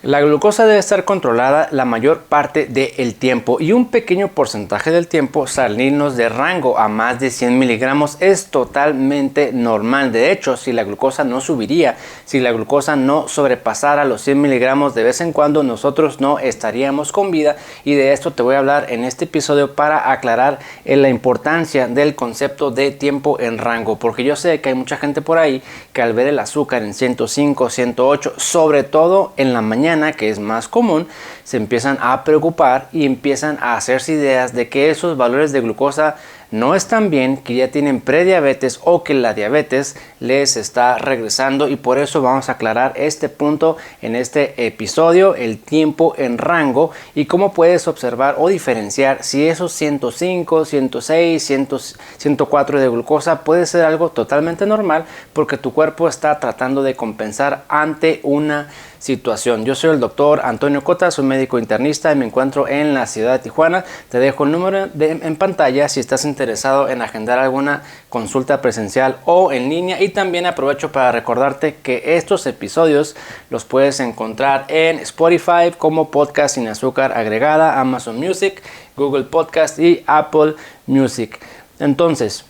La glucosa debe estar controlada la mayor parte del tiempo y un pequeño porcentaje del tiempo salirnos de rango a más de 100 miligramos es totalmente normal. De hecho, si la glucosa no subiría, si la glucosa no sobrepasara los 100 miligramos de vez en cuando, nosotros no estaríamos con vida, y de esto te voy a hablar en este episodio para aclarar la importancia del concepto de tiempo en rango, porque yo sé que hay mucha gente por ahí que al ver el azúcar en 105, 108, sobre todo en la mañana, que es más común, se empiezan a preocupar y empiezan a hacerse ideas de que esos valores de glucosa no están bien, que ya tienen prediabetes o que la diabetes les está regresando, y por eso vamos a aclarar este punto en este episodio, el tiempo en rango, y cómo puedes observar o diferenciar si esos 105, 106, 104 de glucosa puede ser algo totalmente normal porque tu cuerpo está tratando de compensar ante una situación. Yo soy el doctor Antonio Cota, soy médico internista y me encuentro en la ciudad de Tijuana. Te dejo el número en pantalla si estás interesado en agendar alguna consulta presencial o en línea, y también aprovecho para recordarte que estos episodios los puedes encontrar en Spotify como podcast sin azúcar agregada, Amazon Music, Google Podcast y Apple Music. Entonces,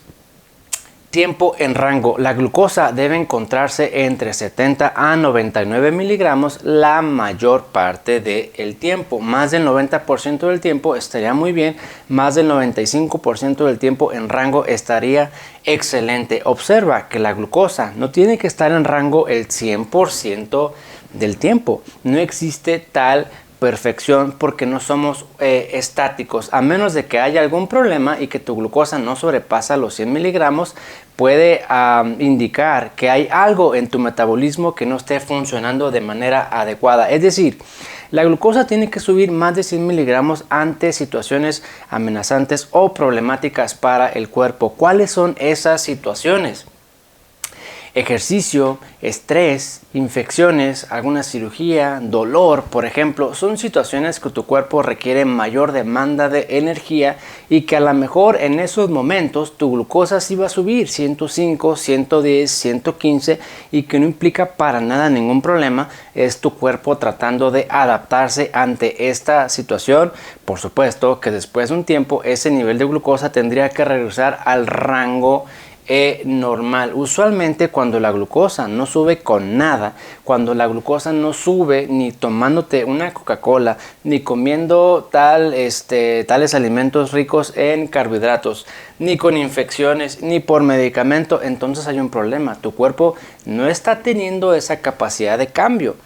tiempo en rango. La glucosa debe encontrarse entre 70 a 99 miligramos la mayor parte del tiempo. Más del 90% del tiempo estaría muy bien. Más del 95% del tiempo en rango estaría excelente. Observa que la glucosa no tiene que estar en rango el 100% del tiempo. No existe tal perfección porque no somos estáticos, a menos de que haya algún problema y que tu glucosa no sobrepasa los 100 miligramos, puede indicar que hay algo en tu metabolismo que no esté funcionando de manera adecuada. Es decir, la glucosa tiene que subir más de 100 miligramos ante situaciones amenazantes o problemáticas para el cuerpo. ¿Cuáles son esas situaciones? Ejercicio, estrés, infecciones, alguna cirugía, dolor, por ejemplo, son situaciones que tu cuerpo requiere mayor demanda de energía y que a lo mejor en esos momentos tu glucosa sí va a subir 105, 110, 115 y que no implica para nada ningún problema. Es tu cuerpo tratando de adaptarse ante esta situación. Por supuesto que después de un tiempo ese nivel de glucosa tendría que regresar al rango normal. Usualmente cuando la glucosa no sube con nada, cuando la glucosa no sube ni tomándote una Coca-Cola, ni comiendo tales alimentos ricos en carbohidratos, ni con infecciones, ni por medicamento, entonces hay un problema. Tu cuerpo no está teniendo esa capacidad de cambio,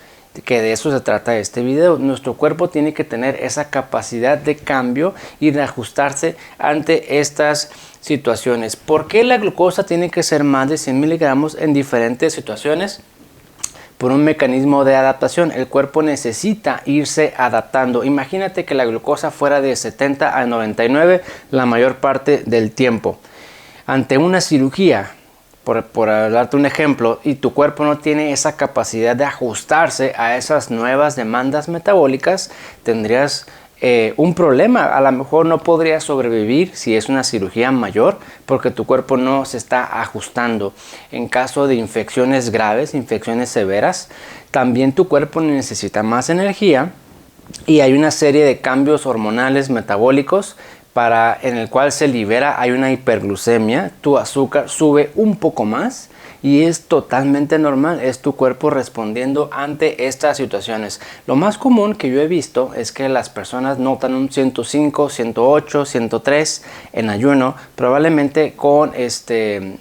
que de eso se trata este video. Nuestro cuerpo tiene que tener esa capacidad de cambio y de ajustarse ante estas situaciones. ¿Por qué la glucosa tiene que ser más de 100 miligramos en diferentes situaciones? Por un mecanismo de adaptación. El cuerpo necesita irse adaptando. Imagínate que la glucosa fuera de 70 a 99 la mayor parte del tiempo. Ante una cirugía, por darte un ejemplo, y tu cuerpo no tiene esa capacidad de ajustarse a esas nuevas demandas metabólicas, tendrías un problema. A lo mejor no podrías sobrevivir si es una cirugía mayor porque tu cuerpo no se está ajustando. En caso de infecciones graves, infecciones severas, también tu cuerpo necesita más energía y hay una serie de cambios hormonales metabólicos en el cual se libera, hay una hiperglucemia, tu azúcar sube un poco más y es totalmente normal, es tu cuerpo respondiendo ante estas situaciones. Lo más común que yo he visto es que las personas notan un 105, 108, 103 en ayuno, probablemente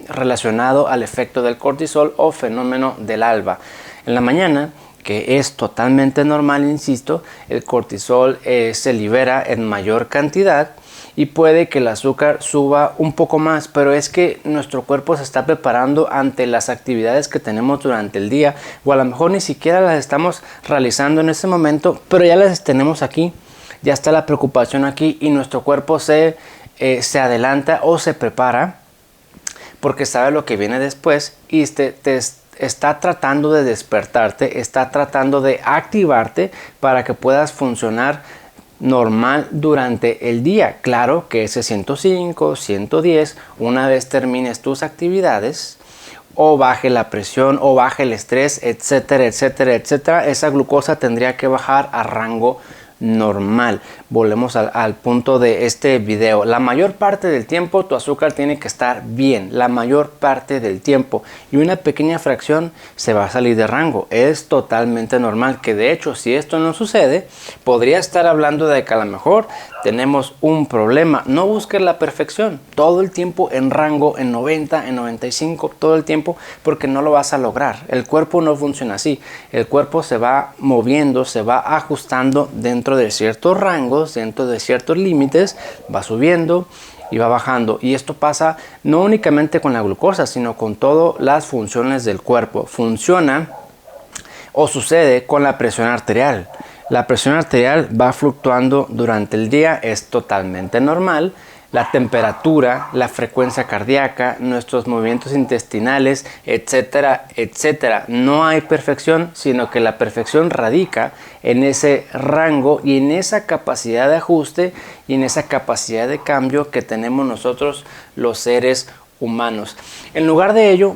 relacionado al efecto del cortisol o fenómeno del alba. En la mañana, que es totalmente normal, insisto, el cortisol se libera en mayor cantidad y puede que el azúcar suba un poco más, pero es que nuestro cuerpo se está preparando ante las actividades que tenemos durante el día, o a lo mejor ni siquiera las estamos realizando en ese momento, pero ya las tenemos aquí, ya está la preocupación aquí y nuestro cuerpo se adelanta o se prepara porque sabe lo que viene después y está tratando de despertarte, está tratando de activarte para que puedas funcionar normal durante el día. Claro que ese 105, 110, una vez termines tus actividades, o baje la presión o baje el estrés, etcétera, etcétera, etcétera, esa glucosa tendría que bajar a rango normal. Volvemos al punto de este video. La mayor parte del tiempo tu azúcar tiene que estar bien, la mayor parte del tiempo, y una pequeña fracción se va a salir de rango. Es totalmente normal, que de hecho si esto no sucede, podría estar hablando de que a lo mejor tenemos un problema. No busques la perfección todo el tiempo en rango, en 90, en 95, todo el tiempo, porque no lo vas a lograr. El cuerpo no funciona así. El cuerpo se va moviendo, se va ajustando dentro de ciertos rangos, dentro de ciertos límites, va subiendo y va bajando. Y esto pasa no únicamente con la glucosa, sino con todas las funciones del cuerpo. Funciona o sucede con la presión arterial. La presión arterial va fluctuando durante el día, es totalmente normal. La temperatura, la frecuencia cardíaca, nuestros movimientos intestinales, etcétera, etcétera. No hay perfección, sino que la perfección radica en ese rango y en esa capacidad de ajuste y en esa capacidad de cambio que tenemos nosotros los seres humanos. En lugar de ello,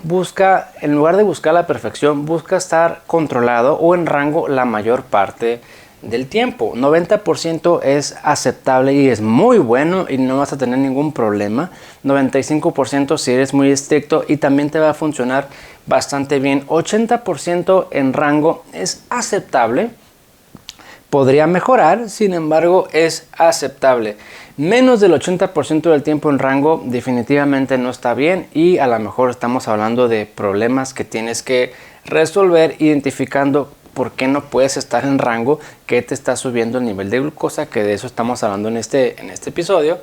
en lugar de buscar la perfección, busca estar controlado o en rango la mayor parte del tiempo. 90% es aceptable y es muy bueno y no vas a tener ningún problema. 95% si eres muy estricto y también te va a funcionar bastante bien. 80% en rango es aceptable. Podría mejorar, sin embargo es aceptable. Menos del 80% del tiempo en rango definitivamente no está bien, y a lo mejor estamos hablando de problemas que tienes que resolver identificando por qué no puedes estar en rango, qué te está subiendo el nivel de glucosa, que de eso estamos hablando en este episodio.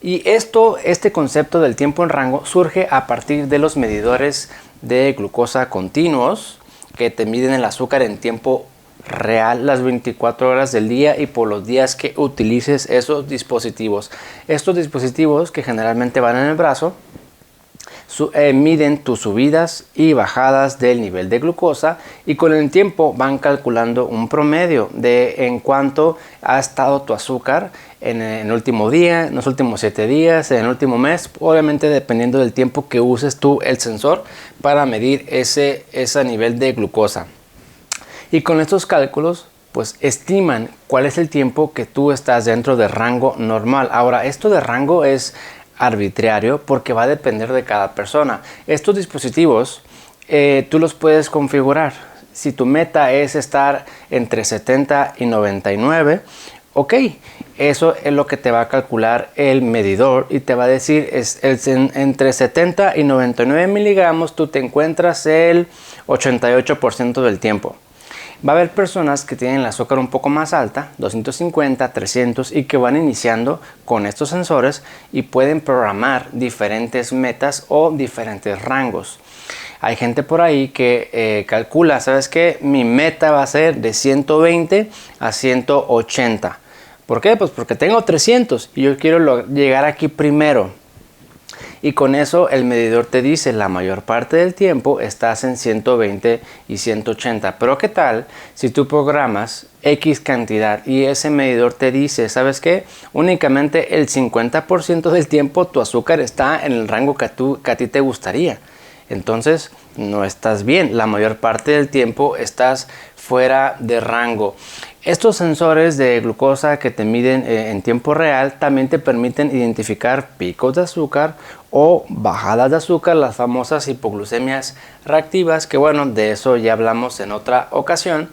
Y este concepto del tiempo en rango surge a partir de los medidores de glucosa continuos que te miden el azúcar en tiempo real las 24 horas del día y por los días que utilices esos dispositivos. Estos dispositivos, que generalmente van en el brazo, miden tus subidas y bajadas del nivel de glucosa, y con el tiempo van calculando un promedio de en cuánto ha estado tu azúcar en el último día, en los últimos 7 días, en el último mes, obviamente dependiendo del tiempo que uses tú el sensor para medir ese nivel de glucosa. Y con estos cálculos pues estiman cuál es el tiempo que tú estás dentro de rango normal. Ahora, esto de rango es arbitrario porque va a depender de cada persona. Estos dispositivos tú los puedes configurar. Si tu meta es estar entre 70 y 99, ok, eso es lo que te va a calcular el medidor y te va a decir entre 70 y 99 miligramos tú te encuentras el 88% del tiempo. Va a haber personas que tienen el azúcar un poco más alta, 250, 300, y que van iniciando con estos sensores y pueden programar diferentes metas o diferentes rangos. Hay gente por ahí que calcula, ¿sabes qué? Mi meta va a ser de 120 a 180. ¿Por qué? Pues porque tengo 300 y yo quiero llegar aquí primero. Y con eso el medidor te dice la mayor parte del tiempo estás en 120 y 180. Pero ¿qué tal si tú programas X cantidad y ese medidor te dice, ¿sabes qué? Únicamente el 50% del tiempo tu azúcar está en el rango que a ti te gustaría. Entonces no estás bien, la mayor parte del tiempo estás fuera de rango. Estos sensores de glucosa que te miden en tiempo real también te permiten identificar picos de azúcar o bajadas de azúcar, las famosas hipoglucemias reactivas, que bueno, de eso ya hablamos en otra ocasión.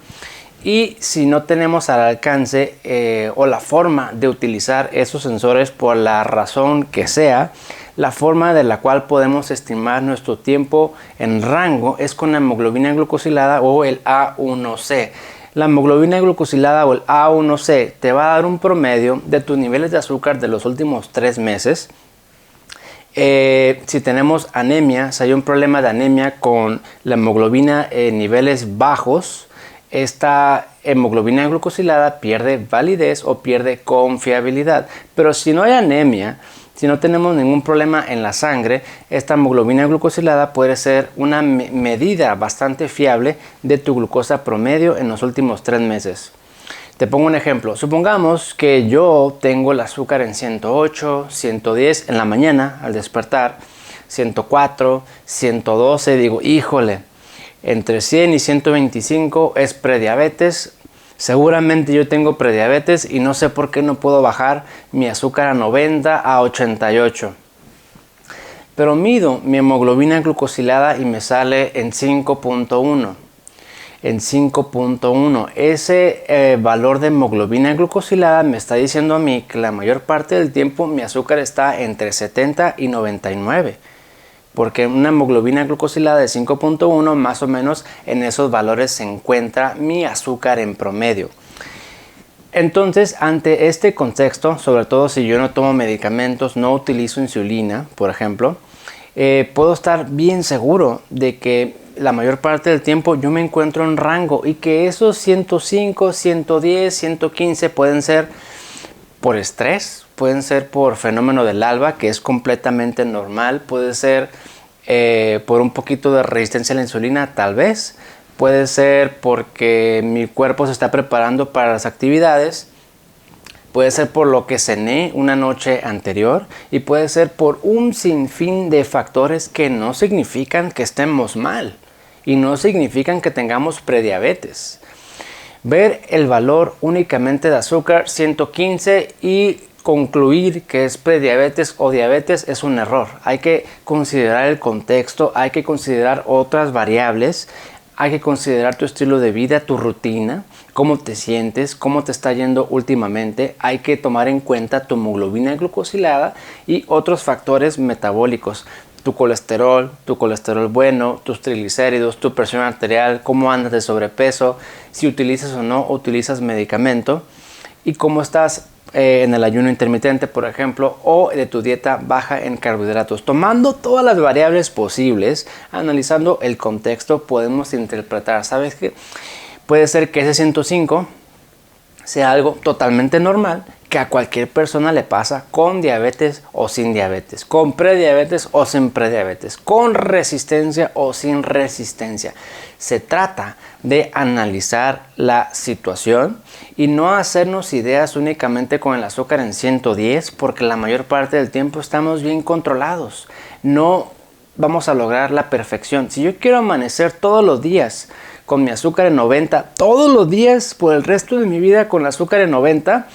Y si no tenemos al alcance o la forma de utilizar esos sensores por la razón que sea, la forma de la cual podemos estimar nuestro tiempo en rango es con la hemoglobina glucosilada o el A1C. La hemoglobina glucosilada o el A1C te va a dar un promedio de tus niveles de azúcar de los últimos 3 meses. Si tenemos anemia, si hay un problema de anemia con la hemoglobina en niveles bajos, esta hemoglobina glucosilada pierde validez o pierde confiabilidad. Pero si no hay anemia, si no tenemos ningún problema en la sangre, esta hemoglobina glucosilada puede ser una medida bastante fiable de tu glucosa promedio en los últimos 3 meses. Te pongo un ejemplo. Supongamos que yo tengo el azúcar en 108, 110 en la mañana al despertar. 104, 112, digo, híjole, entre 100 y 125 es prediabetes. Seguramente yo tengo prediabetes y no sé por qué no puedo bajar mi azúcar a 90, a 88. Pero mido mi hemoglobina glucosilada y me sale en 5.1. En 5.1. Ese valor de hemoglobina glucosilada me está diciendo a mí que la mayor parte del tiempo mi azúcar está entre 70 y 99. Porque una hemoglobina glucosilada de 5.1, más o menos en esos valores se encuentra mi azúcar en promedio. Entonces, ante este contexto, sobre todo si yo no tomo medicamentos, no utilizo insulina, por ejemplo, puedo estar bien seguro de que la mayor parte del tiempo yo me encuentro en rango y que esos 105, 110, 115 pueden ser por estrés, pueden ser por fenómeno del alba, que es completamente normal, puede ser por un poquito de resistencia a la insulina, tal vez, puede ser porque mi cuerpo se está preparando para las actividades, puede ser por lo que cené una noche anterior y puede ser por un sinfín de factores que no significan que estemos mal y no significan que tengamos prediabetes. Ver el valor únicamente de azúcar 115 y concluir que es prediabetes o diabetes es un error. Hay que considerar el contexto, hay que considerar otras variables, hay que considerar tu estilo de vida, tu rutina, cómo te sientes, cómo te está yendo últimamente. Hay que tomar en cuenta tu hemoglobina glucosilada y otros factores metabólicos. Tu colesterol bueno, tus triglicéridos, tu presión arterial, cómo andas de sobrepeso, si utilizas o no utilizas medicamento y cómo estás en el ayuno intermitente, por ejemplo, o de tu dieta baja en carbohidratos. Tomando todas las variables posibles, analizando el contexto, podemos interpretar, ¿sabes qué? Puede ser que ese 105 sea algo totalmente normal, que a cualquier persona le pasa con diabetes o sin diabetes, con prediabetes o sin prediabetes, con resistencia o sin resistencia. Se trata de analizar la situación y no hacernos ideas únicamente con el azúcar en 110, porque la mayor parte del tiempo estamos bien controlados. No vamos a lograr la perfección. Si yo quiero amanecer todos los días con mi azúcar en 90, todos los días por el resto de mi vida con el azúcar en 90,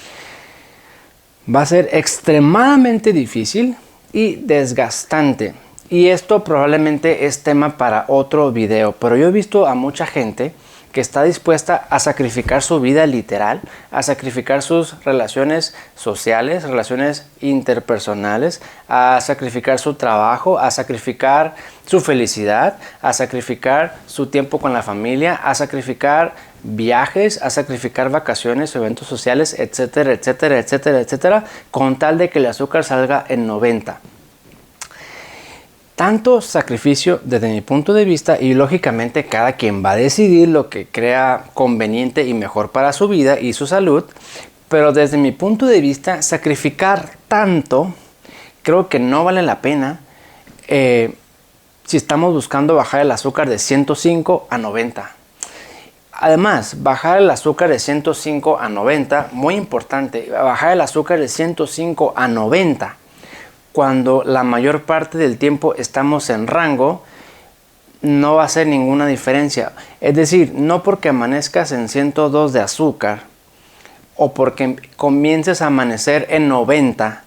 va a ser extremadamente difícil y desgastante. Y esto probablemente es tema para otro video, pero yo he visto a mucha gente que está dispuesta a sacrificar su vida literal, a sacrificar sus relaciones sociales, relaciones interpersonales, a sacrificar su trabajo, a sacrificar su felicidad, a sacrificar su tiempo con la familia, a sacrificar viajes, a sacrificar vacaciones, eventos sociales, etcétera, etcétera, etcétera, etcétera, con tal de que el azúcar salga en 90. Tanto sacrificio desde mi punto de vista y lógicamente cada quien va a decidir lo que crea conveniente y mejor para su vida y su salud, pero desde mi punto de vista sacrificar tanto creo que no vale la pena si estamos buscando bajar el azúcar de 105 a 90. Además, bajar el azúcar de 105 a 90, muy importante, bajar el azúcar de 105 a 90 cuando la mayor parte del tiempo estamos en rango, no va a hacer ninguna diferencia. Es decir, no porque amanezcas en 102 de azúcar o porque comiences a amanecer en 90,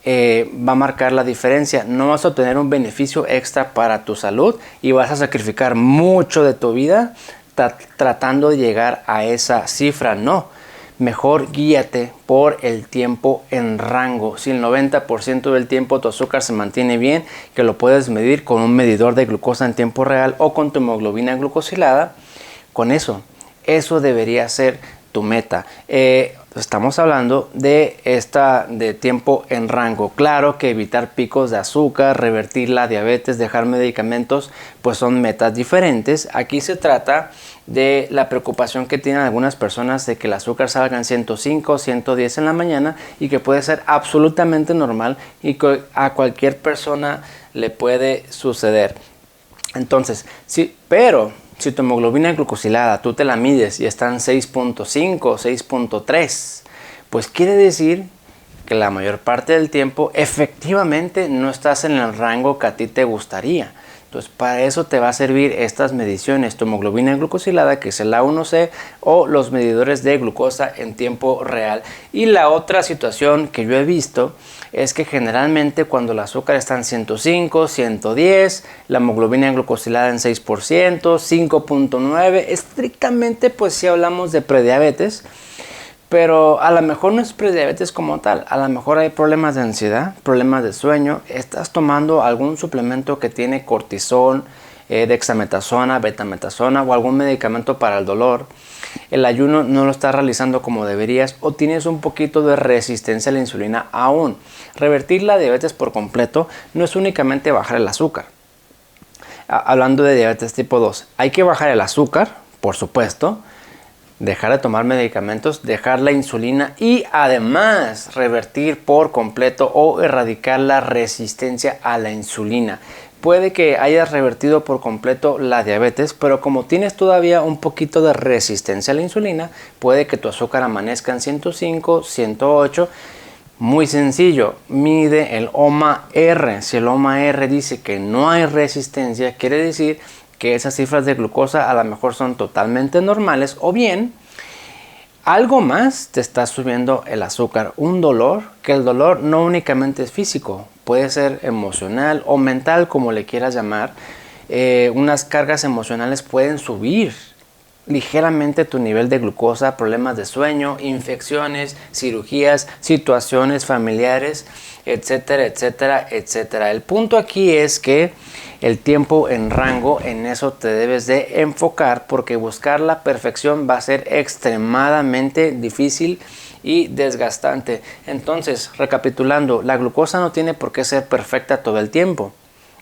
va a marcar la diferencia. No vas a obtener un beneficio extra para tu salud y vas a sacrificar mucho de tu vida tratando de llegar a esa cifra. No. Mejor guíate por el tiempo en rango. Si el 90% del tiempo tu azúcar se mantiene bien, que lo puedes medir con un medidor de glucosa en tiempo real o con tu hemoglobina glucosilada, con eso debería ser tu meta. Estamos hablando de tiempo en rango. Claro que evitar picos de azúcar, revertir la diabetes, dejar medicamentos, pues son metas diferentes. Aquí se trata de la preocupación que tienen algunas personas de que el azúcar salga en 105, 110 en la mañana y que puede ser absolutamente normal y que a cualquier persona le puede suceder. Entonces, sí, pero si tu hemoglobina glucosilada tú te la mides y está en 6.5, 6.3, pues quiere decir que la mayor parte del tiempo efectivamente no estás en el rango que a ti te gustaría. Entonces, para eso te va a servir estas mediciones, tu hemoglobina glucosilada, que es el A1C, o los medidores de glucosa en tiempo real. Y la otra situación que yo he visto es que generalmente cuando el azúcar está en 105, 110, la hemoglobina glucosilada en 6%, 5.9, estrictamente pues si hablamos de prediabetes. Pero a lo mejor no es prediabetes como tal, a lo mejor hay problemas de ansiedad, problemas de sueño, estás tomando algún suplemento que tiene cortisol, dexametasona, betametasona o algún medicamento para el dolor, el ayuno no lo estás realizando como deberías o tienes un poquito de resistencia a la insulina aún. Revertir la diabetes por completo no es únicamente bajar el azúcar. Hablando de diabetes tipo 2, hay que bajar el azúcar, por supuesto, dejar de tomar medicamentos, dejar la insulina y además revertir por completo o erradicar la resistencia a la insulina. Puede que hayas revertido por completo la diabetes, pero como tienes todavía un poquito de resistencia a la insulina, puede que tu azúcar amanezca en 105, 108. Muy sencillo, mide el OMA-R. Si el OMA-R dice que no hay resistencia, quiere decir que esas cifras de glucosa a lo mejor son totalmente normales, o bien algo más te está subiendo el azúcar, un dolor, que el dolor no únicamente es físico, puede ser emocional o mental, como le quieras llamar. Unas cargas emocionales pueden subir ligeramente tu nivel de glucosa, problemas de sueño, infecciones, cirugías, situaciones familiares, etcétera, etcétera, etcétera. El punto aquí es que el tiempo en rango, en eso te debes de enfocar, porque buscar la perfección va a ser extremadamente difícil y desgastante. Entonces, recapitulando, la glucosa no tiene por qué ser perfecta todo el tiempo.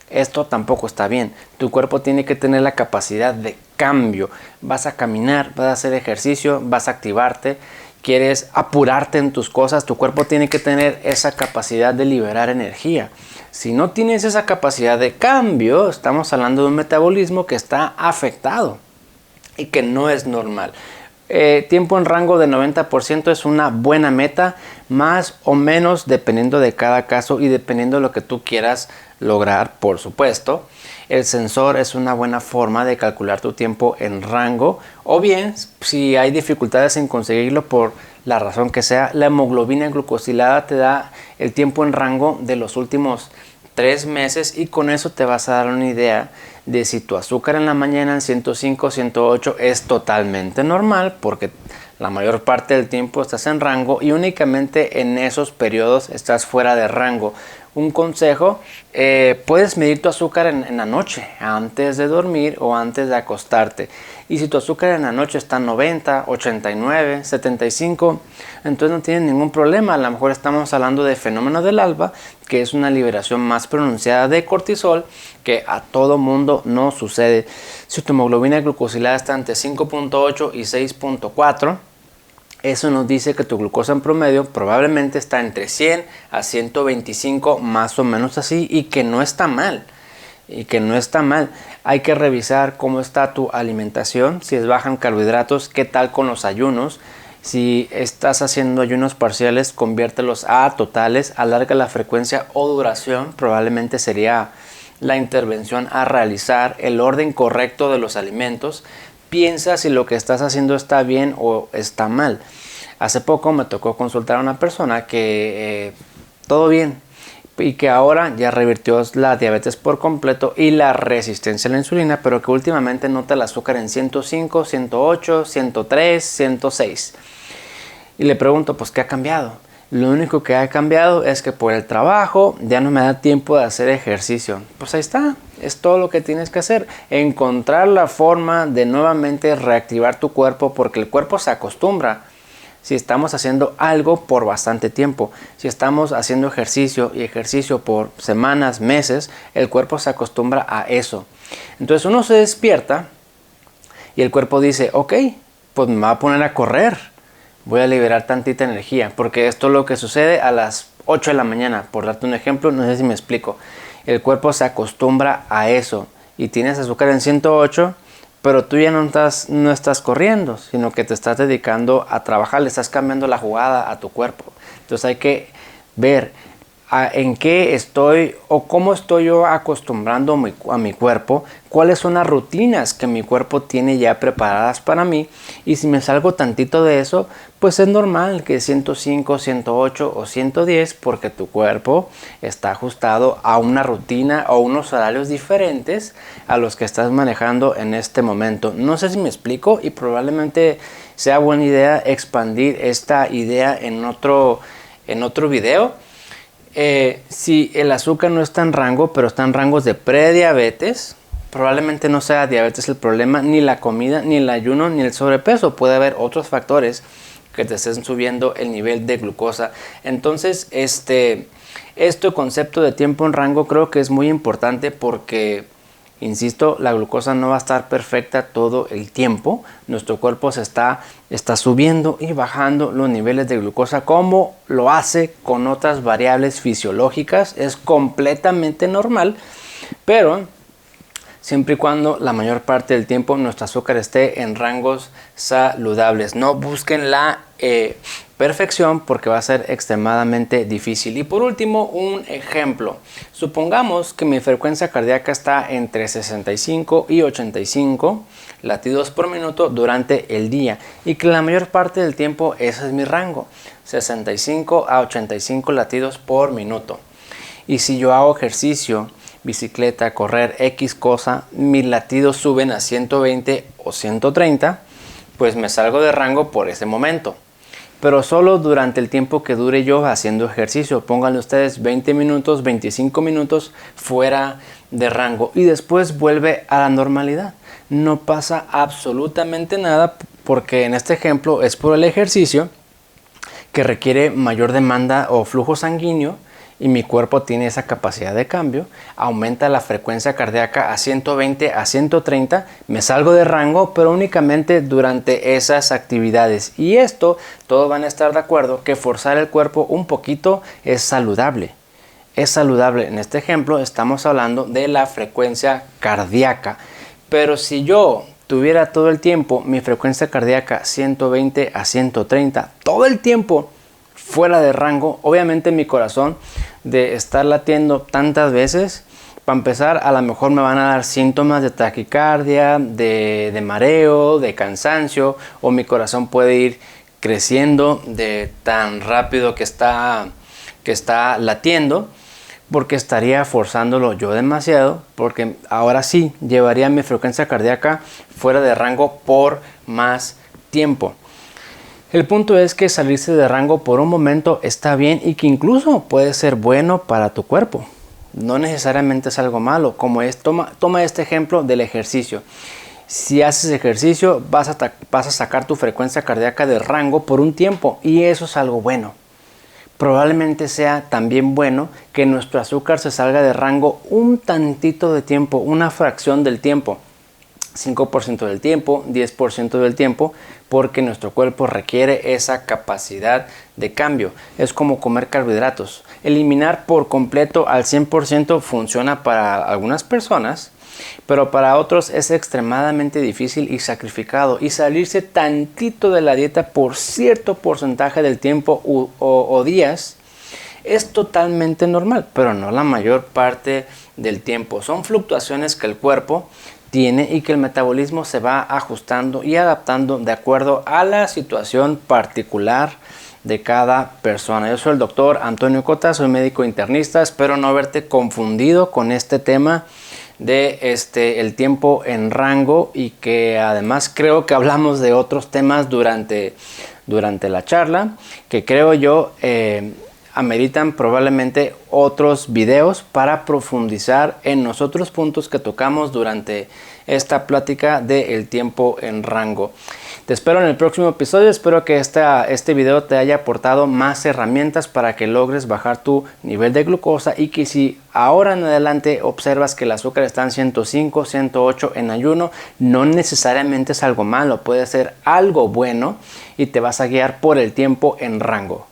Esto tampoco está bien. Tu cuerpo tiene que tener la capacidad de cambio. Vas a caminar, vas a hacer ejercicio, vas a activarte, quieres apurarte en tus cosas. Tu cuerpo tiene que tener esa capacidad de liberar energía. Si no tienes esa capacidad de cambio, estamos hablando de un metabolismo que está afectado y que no es normal. Tiempo en rango de 90% es una buena meta, más o menos dependiendo de cada caso y dependiendo de lo que tú quieras lograr, por supuesto. El sensor es una buena forma de calcular tu tiempo en rango, o bien si hay dificultades en conseguirlo por la razón que sea, la hemoglobina glucosilada te da el tiempo en rango de los últimos 3 meses y con eso te vas a dar una idea de si tu azúcar en la mañana en 105, 108 es totalmente normal, porque la mayor parte del tiempo estás en rango y únicamente en esos periodos estás fuera de rango. Un consejo, puedes medir tu azúcar en la noche, antes de dormir o antes de acostarte. Y si tu azúcar en la noche está en 90, 89, 75, entonces no tienes ningún problema. A lo mejor estamos hablando de fenómeno del alba, que es una liberación más pronunciada de cortisol, que a todo mundo no sucede. Si tu hemoglobina glucosilada está entre 5.8 y 6.4, eso nos dice que tu glucosa en promedio probablemente está entre 100 a 125, más o menos así, y que no está mal. Hay que revisar cómo está tu alimentación, si es baja en carbohidratos, qué tal con los ayunos. Si estás haciendo ayunos parciales, conviértelos a totales, alarga la frecuencia o duración. Probablemente sería la intervención a realizar, el orden correcto de los alimentos. Piensa si lo que estás haciendo está bien o está mal. Hace poco me tocó consultar a una persona que todo bien y que ahora ya revirtió la diabetes por completo y la resistencia a la insulina, pero que últimamente nota el azúcar en 105, 108, 103, 106. Y le pregunto, pues, ¿qué ha cambiado? Lo único que ha cambiado es que por el trabajo ya no me da tiempo de hacer ejercicio. Pues ahí está, es todo lo que tienes que hacer. Encontrar la forma de nuevamente reactivar tu cuerpo, porque el cuerpo se acostumbra. Si estamos haciendo algo por bastante tiempo, si estamos haciendo ejercicio y ejercicio por semanas, meses, el cuerpo se acostumbra a eso. Entonces uno se despierta y el cuerpo dice, ok, pues me voy a poner a correr. Voy a liberar tantita energía, porque esto es lo que sucede a las 8 de la mañana, por darte un ejemplo, no sé si me explico. El cuerpo se acostumbra a eso y tienes azúcar en 108, pero tú ya no estás corriendo, sino que te estás dedicando a trabajar, le estás cambiando la jugada a tu cuerpo. Entonces hay que ver en qué estoy o cómo estoy yo acostumbrando a mi cuerpo, cuáles son las rutinas que mi cuerpo tiene ya preparadas para mí, y si me salgo tantito de eso, pues es normal que 105, 108 o 110, porque tu cuerpo está ajustado a una rutina o unos horarios diferentes a los que estás manejando en este momento. No sé si me explico, y probablemente sea buena idea expandir esta idea en otro video. Si el azúcar no está en rango, pero está en rangos de prediabetes, probablemente no sea diabetes el problema, ni la comida, ni el ayuno, ni el sobrepeso. Puede haber otros factores que te estén subiendo el nivel de glucosa. Entonces, este concepto de tiempo en rango creo que es muy importante porque, insisto, la glucosa no va a estar perfecta todo el tiempo. Nuestro cuerpo está subiendo y bajando los niveles de glucosa como lo hace con otras variables fisiológicas. Es completamente normal, pero siempre y cuando la mayor parte del tiempo nuestro azúcar esté en rangos saludables. No busquen la perfección porque va a ser extremadamente difícil. Y por último, un ejemplo. Supongamos que mi frecuencia cardíaca está entre 65 y 85 latidos por minuto durante el día, y que la mayor parte del tiempo ese es mi rango, 65 a 85 latidos por minuto. Y si yo hago ejercicio, bicicleta, correr, X cosa, mis latidos suben a 120 o 130, pues me salgo de rango por ese momento. Pero solo durante el tiempo que dure yo haciendo ejercicio. Pónganle ustedes 20 minutos, 25 minutos fuera de rango, y después vuelve a la normalidad. No pasa absolutamente nada, porque en este ejemplo es por el ejercicio que requiere mayor demanda o flujo sanguíneo, y mi cuerpo tiene esa capacidad de cambio. Aumenta la frecuencia cardíaca a 120 a 130, me salgo de rango, pero únicamente durante esas actividades. Y esto, todos van a estar de acuerdo que forzar el cuerpo un poquito es saludable. Es saludable. En este ejemplo estamos hablando de la frecuencia cardíaca. Pero si yo tuviera todo el tiempo mi frecuencia cardíaca 120 a 130, todo el tiempo fuera de rango, obviamente mi corazón, de estar latiendo tantas veces, para empezar, a lo mejor me van a dar síntomas de taquicardia, de mareo, de cansancio, o mi corazón puede ir creciendo de tan rápido que está latiendo, porque estaría forzándolo yo demasiado, porque ahora sí llevaría mi frecuencia cardíaca fuera de rango por más tiempo. El punto es que salirse de rango por un momento está bien, y que incluso puede ser bueno para tu cuerpo. No necesariamente es algo malo, como es, toma este ejemplo del ejercicio. Si haces ejercicio vas a sacar tu frecuencia cardíaca de rango por un tiempo, y eso es algo bueno. Probablemente sea también bueno que nuestro azúcar se salga de rango un tantito de tiempo, una fracción del tiempo, 5% del tiempo, 10% del tiempo, porque nuestro cuerpo requiere esa capacidad de cambio. Es como comer carbohidratos. Eliminar por completo al 100% funciona para algunas personas, pero para otros es extremadamente difícil y sacrificado, y salirse tantito de la dieta por cierto porcentaje del tiempo o días es totalmente normal, pero no la mayor parte del tiempo. Son fluctuaciones que el cuerpo tiene y que el metabolismo se va ajustando y adaptando de acuerdo a la situación particular de cada persona. Yo soy el doctor Antonio Cota, soy médico internista. Espero no haberte confundido con este tema de el tiempo en rango, y que además creo que hablamos de otros temas durante la charla que creo yo ameritan probablemente otros videos para profundizar en los otros puntos que tocamos durante esta plática del tiempo en rango. Te espero en el próximo episodio. Espero que este video te haya aportado más herramientas para que logres bajar tu nivel de glucosa, y que si ahora en adelante observas que el azúcar está en 105, 108 en ayuno, no necesariamente es algo malo, puede ser algo bueno, y te vas a guiar por el tiempo en rango.